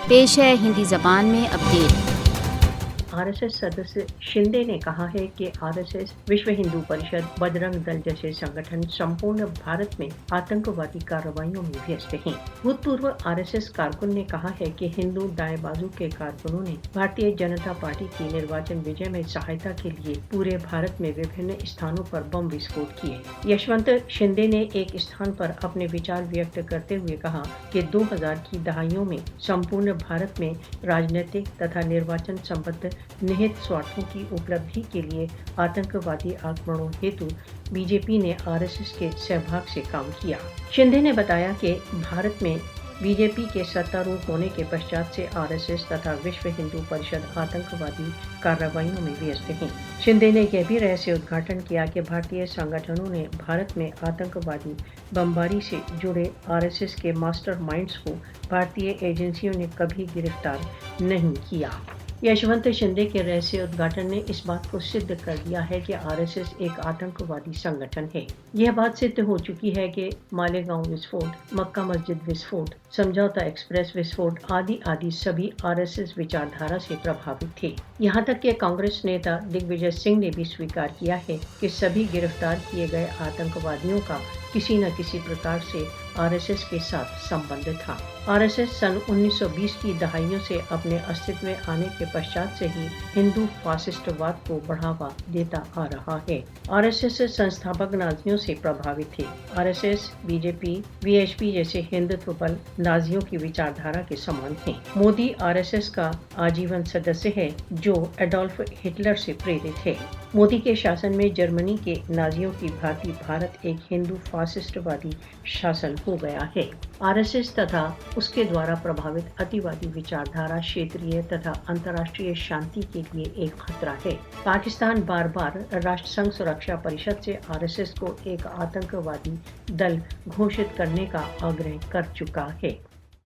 पेश है हिंदी ज़बान में अपडेट। आरएसएस सदस्य शिंदे ने कहा है कि आरएसएस, विश्व हिंदू परिषद, बजरंग दल जैसे संगठन संपूर्ण भारत में आतंकवादी कार्रवाइयों में व्यस्त हैं। भूतपूर्व आरएसएस कारकुन ने कहा है कि हिंदू दाएं बाजू के कारकुनों ने भारतीय जनता पार्टी की निर्वाचन विजय में सहायता के लिए पूरे भारत में विभिन्न स्थानों पर बम विस्फोट किए। यशवंत शिंदे ने एक स्थान पर अपने विचार व्यक्त करते हुए कहा कि 2000 की दहाइयों में संपूर्ण भारत में राजनीतिक तथा निर्वाचन संबद्ध निहित स्वार्थों की उपलब्धि के लिए आतंकवादी आक्रमणों हेतु बीजेपी ने आरएसएस के सहभाग से काम किया। शिंदे ने बताया कि भारत में बीजेपी के सत्तारूढ़ होने के पश्चात से आरएसएस तथा विश्व हिंदू परिषद आतंकवादी कार्रवाइयों में व्यस्त हैं। शिंदे ने यह भी रहस्य उद्घाटन किया कि भारतीय संगठनों ने भारत में आतंकवादी बमबारी से जुड़े आरएसएस के मास्टरमाइंड्स को भारतीय एजेंसियों ने कभी गिरफ्तार नहीं किया। यशवंत शिंदे के रहस्य उद्घाटन ने इस बात को सिद्ध कर दिया है कि आरएसएस एक आतंकवादी संगठन है। यह बात सिद्ध हो चुकी है कि मालेगांव विस्फोट, मक्का मस्जिद विस्फोट, समझौता एक्सप्रेस विस्फोट आदि सभी आरएसएस विचारधारा से प्रभावित थे। यहाँ तक कि कांग्रेस नेता दिग्विजय सिंह ने भी स्वीकार किया है कि सभी गिरफ्तार किए गए आतंकवादियों का किसी न किसी प्रकार से आरएसएस के साथ संबंध था। आरएसएस सन 1920 की दहाइयों से अपने अस्तित्व में आने के पश्चात से ही हिंदू फासिस्टवाद को बढ़ावा देता आ रहा है। आरएसएस संस्थापक नाजियों से प्रभावित थे। आरएसएस, बीजेपी, वीएचपी जैसे हिंदुत्व बल नाजियों की विचारधारा के समान हैं। मोदी आरएसएस का आजीवन सदस्य है, जो एडोल्फ हिटलर से प्रेरित है। मोदी के शासन में जर्मनी के नाजियों की भांति भारत एक हिंदू फासिस्टवादी शासन हो गया है। आरएसएस तथा उसके द्वारा प्रभावित अतिवादी विचारधारा क्षेत्रीय तथा अंतर्राष्ट्रीय शांति के लिए एक खतरा है। पाकिस्तान बार बार राष्ट्रसंघ सुरक्षा परिषद से आरएसएस को एक आतंकवादी दल घोषित करने का आग्रह कर चुका है।